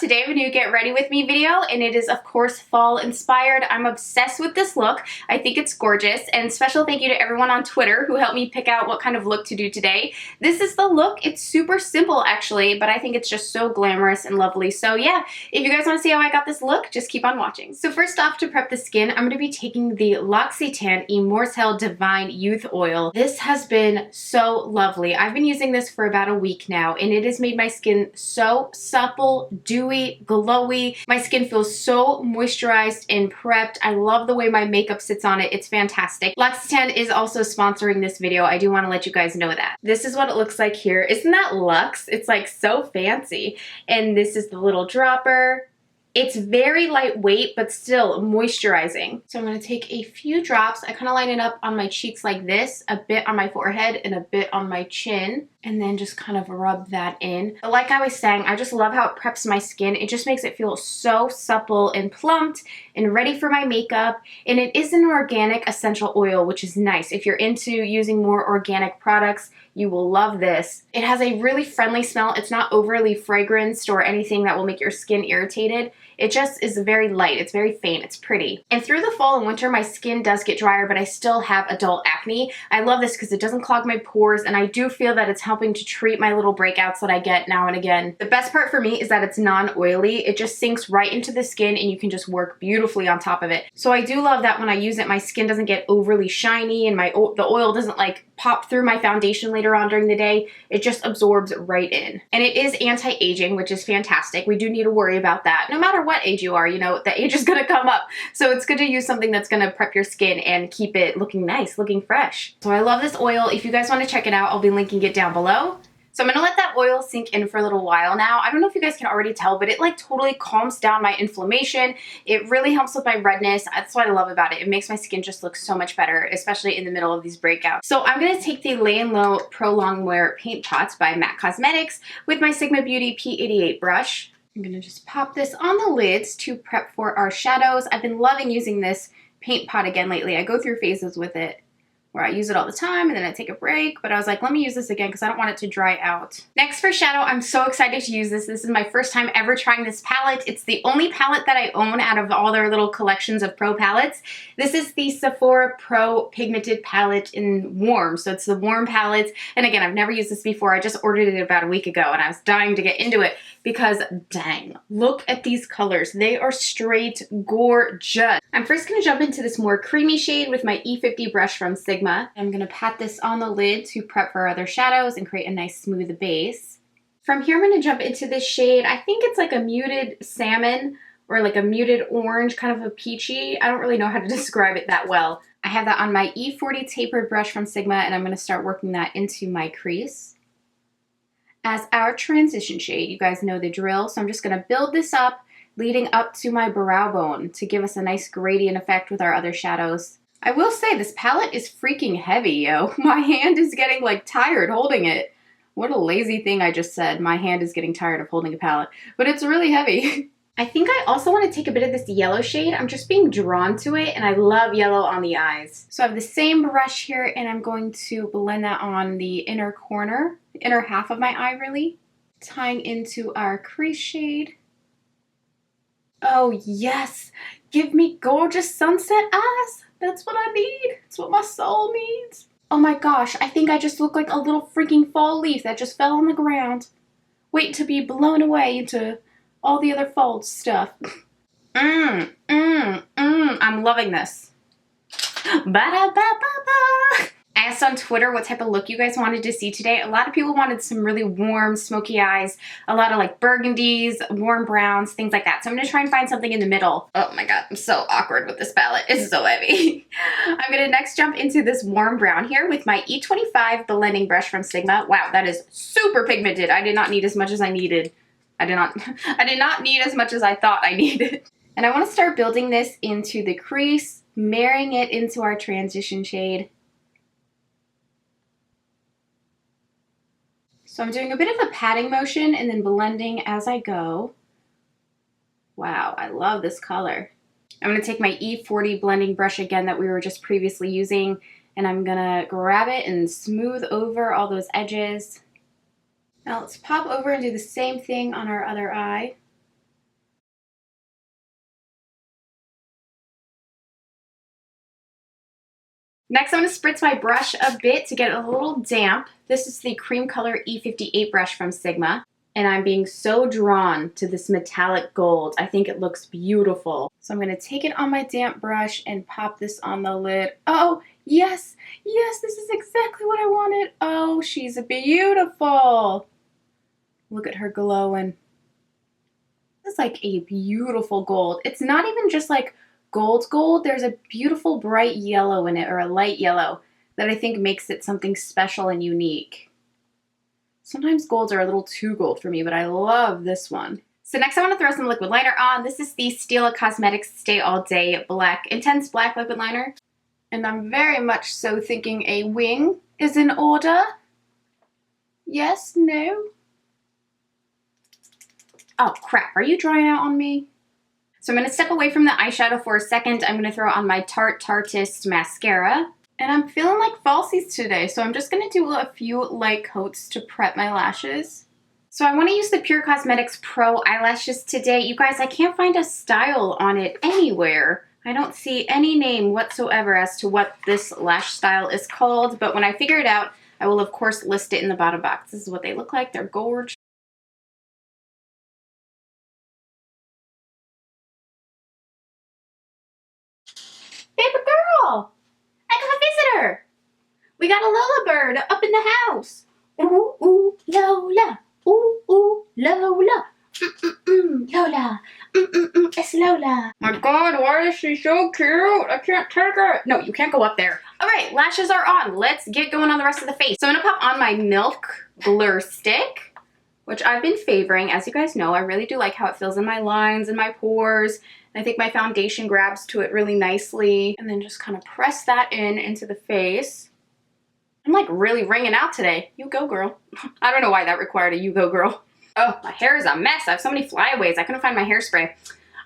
Today I have a new get ready with me video, and it is of course fall inspired. I'm obsessed with this look. I think it's gorgeous, and special thank you to everyone on Twitter who helped me pick out what kind of look to do today. This is the look. It's super simple actually, but I think it's just so glamorous and lovely. So yeah, if you guys want to see how I got this look, just keep on watching. So first off, to prep the skin, I'm going to be taking the L'Occitane Immortelle Divine Youth Oil. This has been so lovely. I've been using this for about a week now, and it has made my skin so supple, dewy, glowy. My skin feels so moisturized and prepped. I love the way my makeup sits on it. It's fantastic. L'Occitane is also sponsoring this video. I do want to let you guys know that. This is what it looks like here. Isn't that luxe? It's like so fancy. And this is the little dropper. It's very lightweight, but still moisturizing. So I'm going to take a few drops. I kind of line it up on my cheeks like this, a bit on my forehead and a bit on my chin, and then just kind of rub that in. Like I was saying, I just love how it preps my skin. It just makes it feel so supple and plumped and ready for my makeup. And it is an organic essential oil, which is nice. If you're into using more organic products, you will love this. It has a really friendly smell. It's not overly fragranced or anything that will make your skin irritated. It just is very light. It's very faint. It's pretty. And through the fall and winter, my skin does get drier, but I still have adult acne. I love this because it doesn't clog my pores, and I do feel that it's helping to treat my little breakouts that I get now and again. The best part for me is that it's non-oily. It just sinks right into the skin, and you can just work beautifully on top of it. So I do love that when I use it, my skin doesn't get overly shiny, and the oil doesn't like pop through my foundation later on during the day. It just absorbs right in. And it is anti-aging, which is fantastic. We do need to worry about that. No matter what age you are, you know, the age is gonna come up. So it's good to use something that's gonna prep your skin and keep it looking nice, looking fresh. So I love this oil. If you guys wanna check it out, I'll be linking it down below. So I'm gonna let that oil sink in for a little while now. I don't know if you guys can already tell, but it like totally calms down my inflammation. It really helps with my redness. That's what I love about it. It makes my skin just look so much better, especially in the middle of these breakouts. So I'm gonna take the Layin Low Pro Longwear Paint Pots by MAC Cosmetics with my Sigma Beauty P88 brush. I'm gonna just pop this on the lids to prep for our shadows. I've been loving using this paint pot again lately. I go through phases with it, where I use it all the time and then I take a break, but I was like, let me use this again because I don't want it to dry out. Next for shadow, I'm so excited to use this. This is my first time ever trying this palette. It's the only palette that I own out of all their little collections of pro palettes. This is the Sephora Pro Pigmented Palette in Warm. So it's the warm palette. And again, I've never used this before. I just ordered it about a week ago and I was dying to get into it because dang, look at these colors. They are straight gorgeous. I'm first gonna jump into this more creamy shade with my E50 brush from Sigma. I'm gonna pat this on the lid to prep for other shadows and create a nice smooth base. From here, I'm gonna jump into this shade. I think it's like a muted salmon or like a muted orange, kind of a peachy. I don't really know how to describe it that well. I have that on my E40 tapered brush from Sigma, and I'm gonna start working that into my crease. As our transition shade, you guys know the drill, so I'm just gonna build this up leading up to my brow bone to give us a nice gradient effect with our other shadows. I will say this palette is freaking heavy, yo. My hand is getting like tired holding it. What a lazy thing I just said. My hand is getting tired of holding a palette, but it's really heavy. I think I also want to take a bit of this yellow shade. I'm just being drawn to it, and I love yellow on the eyes. So I have the same brush here, and I'm going to blend that on the inner corner, the inner half of my eye really, tying into our crease shade. Oh yes, give me gorgeous sunset eyes. That's what I need. It's what my soul needs. Oh my gosh, I think I just look like a little freaking fall leaf that just fell on the ground, waiting to be blown away into all the other fall stuff. I'm loving this. Ba-da-ba-ba-ba. I asked on Twitter what type of look you guys wanted to see today. A lot of people wanted some really warm, smoky eyes, a lot of like burgundies, warm browns, things like that. So I'm gonna try and find something in the middle. Oh my god, I'm so awkward with this palette. It's so heavy. I'm gonna next jump into this warm brown here with my E25 blending brush from Sigma. Wow, that is super pigmented. I did not need as much as I needed. I did not need as much as I thought I needed. And I want to start building this into the crease, marrying it into our transition shade. So I'm doing a bit of a patting motion and then blending as I go. Wow, I love this color. I'm going to take my E40 blending brush again that we were just previously using, and I'm going to grab it and smooth over all those edges. Now let's pop over and do the same thing on our other eye. Next, I'm going to spritz my brush a bit to get it a little damp. This is the cream color E58 brush from Sigma. And I'm being so drawn to this metallic gold. I think it looks beautiful. So I'm going to take it on my damp brush and pop this on the lid. Oh, yes, yes, this is exactly what I wanted. Oh, she's beautiful. Look at her glowing. It's like a beautiful gold. It's not even just like gold. There's a beautiful bright yellow in it, or a light yellow, that I think makes it something special and unique. Sometimes golds are a little too gold for me, but I love this one. So next I want to throw some liquid liner on. This is the Stila Cosmetics Stay All Day Black, Intense Black Liquid Liner. And I'm very much so thinking a wing is in order. Yes, no? Oh crap, are you drying out on me? So I'm going to step away from the eyeshadow for a second. I'm going to throw on my Tarte Tartiest mascara. And I'm feeling like falsies today, so I'm just going to do a few light coats to prep my lashes. So I want to use the Pure Cosmetics Pro eyelashes today. You guys, I can't find a style on it anywhere. I don't see any name whatsoever as to what this lash style is called, but when I figure it out, I will of course list it in the bottom box. This is what they look like. They're gorgeous. Baby girl! I got a visitor! We got a Lola bird up in the house. Ooh, ooh, Lola. Ooh, ooh, Lola. Lola. It's Lola. My God, why is she so cute? I can't take it. No, you can't go up there. All right, lashes are on. Let's get going on the rest of the face. So I'm gonna pop on my Milk Blur Stick, which I've been favoring. As you guys know, I really do like how it fills in my lines and my pores. I think my foundation grabs to it really nicely. And then just kind of press that into the face. I'm like really ringing out today. You go, girl. I don't know why that required a you go, girl. Oh, my hair is a mess. I have so many flyaways. I couldn't find my hairspray.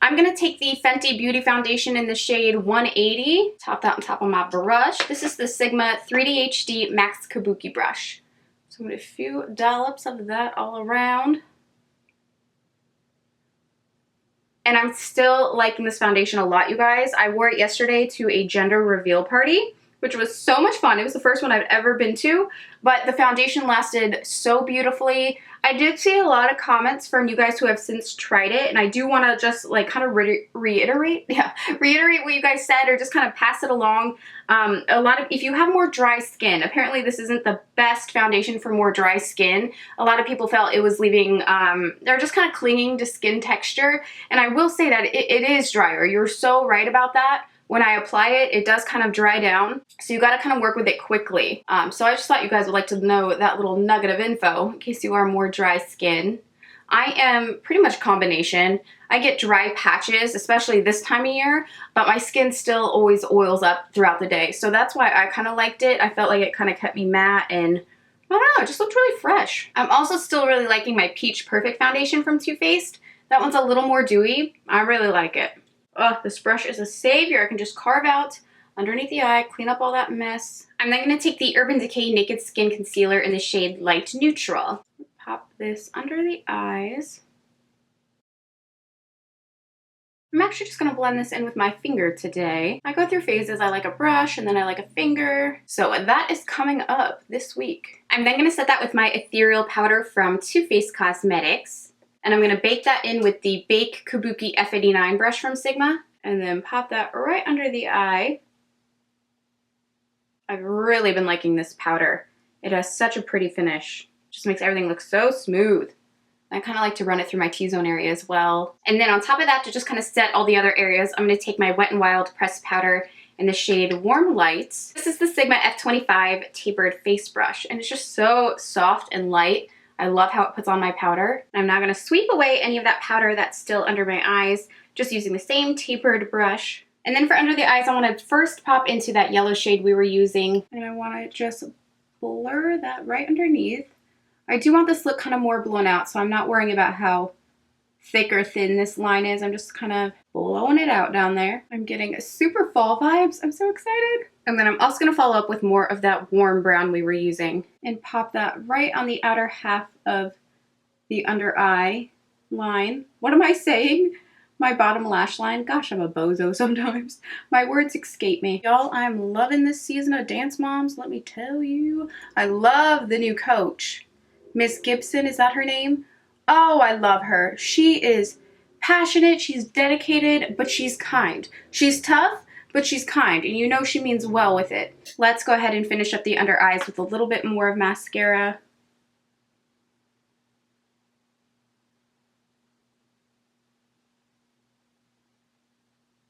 I'm going to take the Fenty Beauty Foundation in the shade 180. Top that on top of my brush. This is the Sigma 3D HD Max Kabuki brush. So I'm going to do a few dollops of that all around. And I'm still liking this foundation a lot, you guys. I wore it yesterday to a gender reveal party, which was so much fun. It was the first one I've ever been to, but the foundation lasted so beautifully. I did see a lot of comments from you guys who have since tried it, and I do want to just like kind of reiterate what you guys said, or just kind of pass it along. If you have more dry skin, apparently this isn't the best foundation for more dry skin. A lot of people felt it was leaving, they're just kind of clinging to skin texture, and I will say that it is drier. You're so right about that. When I apply it, it does kind of dry down, so you gotta kind of work with it quickly. So I just thought you guys would like to know that little nugget of info in case you are more dry skin. I am pretty much combination. I get dry patches, especially this time of year, but my skin still always oils up throughout the day. So that's why I kind of liked it. I felt like it kind of kept me matte, and I don't know, it just looked really fresh. I'm also still really liking my Peach Perfect foundation from Too Faced. That one's a little more dewy. I really like it. Oh, this brush is a savior. I can just carve out underneath the eye, clean up all that mess. I'm then going to take the Urban Decay Naked Skin Concealer in the shade Light Neutral. Pop this under the eyes. I'm actually just going to blend this in with my finger today. I go through phases. I like a brush and then I like a finger. So that is coming up this week. I'm then going to set that with my Ethereal powder from Too Faced Cosmetics. And I'm going to bake that in with the Bake Kabuki F89 brush from Sigma. And then pop that right under the eye. I've really been liking this powder. It has such a pretty finish. Just makes everything look so smooth. I kind of like to run it through my T-zone area as well. And then on top of that, to just kind of set all the other areas, I'm going to take my Wet n Wild pressed powder in the shade Warm Light. This is the Sigma F25 tapered face brush. And it's just so soft and light. I love how it puts on my powder. I'm now going to sweep away any of that powder that's still under my eyes, just using the same tapered brush. And then for under the eyes, I want to first pop into that yellow shade we were using. And I want to just blur that right underneath. I do want this look kind of more blown out, so I'm not worrying about how thick or thin this line is. I'm just kind of blowing it out down there. I'm getting super fall vibes. I'm so excited. And then I'm also going to follow up with more of that warm brown we were using and pop that right on the outer half of the under eye line. What am I saying? My bottom lash line. Gosh, I'm a bozo sometimes. My words escape me. Y'all, I'm loving this season of Dance Moms. Let me tell you. I love the new coach. Miss Gibson, is that her name? Oh, I love her. She is passionate, she's dedicated, but she's kind. She's tough, but she's kind, and you know she means well with it. Let's go ahead and finish up the under eyes with a little bit more of mascara.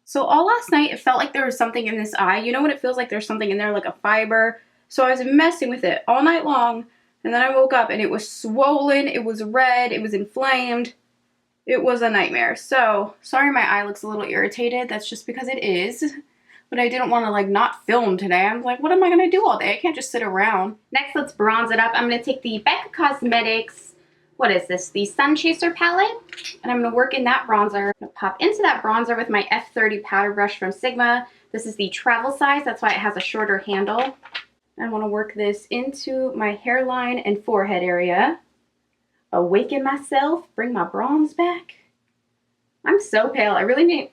So all last night, it felt like there was something in this eye. You know when it feels like there's something in there, like a fiber? So I was messing with it all night long, and then I woke up and it was swollen, it was red, it was inflamed. It was a nightmare. So, sorry my eye looks a little irritated. That's just because it is. But I didn't want to like not film today. I'm like, what am I going to do all day? I can't just sit around. Next, let's bronze it up. I'm going to take the Becca Cosmetics, what is this? The Sunchaser palette. And I'm going to work in that bronzer. I'm going to pop into that bronzer with my F30 powder brush from Sigma. This is the travel size. That's why it has a shorter handle. I want to work this into my hairline and forehead area. Awaken myself, bring my bronze back. I'm so pale. I really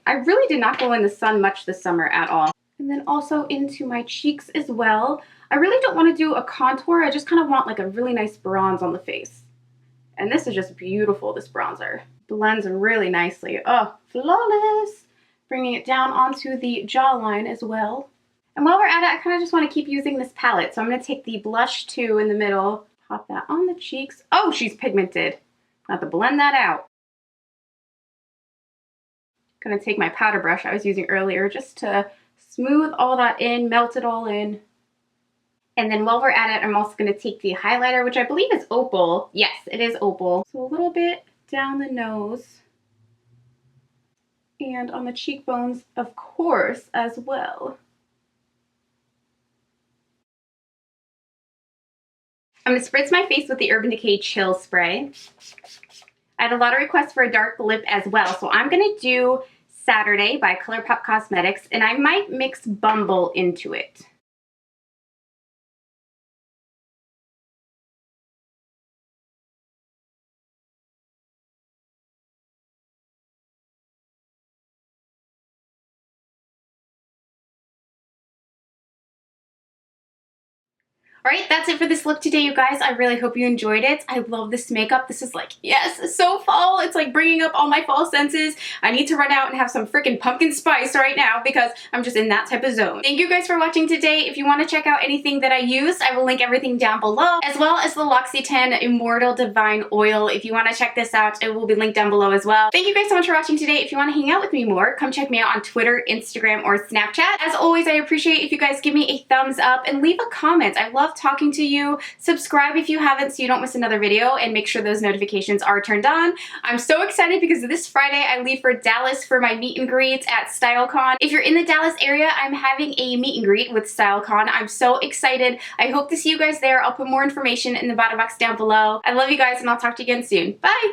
did not go in the sun much this summer at all. And then also into my cheeks as well. I really don't want to do a contour. I just kind of want like a really nice bronze on the face. And this is just beautiful, this bronzer. Blends really nicely. Oh, flawless. Bringing it down onto the jawline as well. And while we're at it, I kind of just want to keep using this palette. So I'm going to take the blush 2 in the middle. Pop that on the cheeks. Oh, she's pigmented. I'll have to blend that out. Gonna take my powder brush I was using earlier just to smooth all that in, melt it all in. And then while we're at it, I'm also gonna take the highlighter, which I believe is Opal. Yes, it is Opal. So a little bit down the nose and on the cheekbones, of course, as well. I'm going to spritz my face with the Urban Decay Chill Spray. I had a lot of requests for a dark lip as well, so I'm going to do Saturday by Colourpop Cosmetics, and I might mix Bumble into it. Alright, that's it for this look today, you guys. I really hope you enjoyed it. I love this makeup. This is like, yes, so fall. It's like bringing up all my fall senses. I need to run out and have some freaking pumpkin spice right now because I'm just in that type of zone. Thank you guys for watching today. If you want to check out anything that I used, I will link everything down below, as well as the L'Occitane Immortelle Divine Oil. If you want to check this out, it will be linked down below as well. Thank you guys so much for watching today. If you want to hang out with me more, come check me out on Twitter, Instagram, or Snapchat. As always, I appreciate if you guys give me a thumbs up and leave a comment. I love talking to you. Subscribe if you haven't so you don't miss another video, and make sure those notifications are turned on. I'm so excited because this Friday I leave for Dallas for my meet and greet at StyleCon. If you're in the Dallas area, I'm having a meet and greet with StyleCon. I'm so excited. I hope to see you guys there. I'll put more information in the bottom box down below. I love you guys, and I'll talk to you again soon. Bye!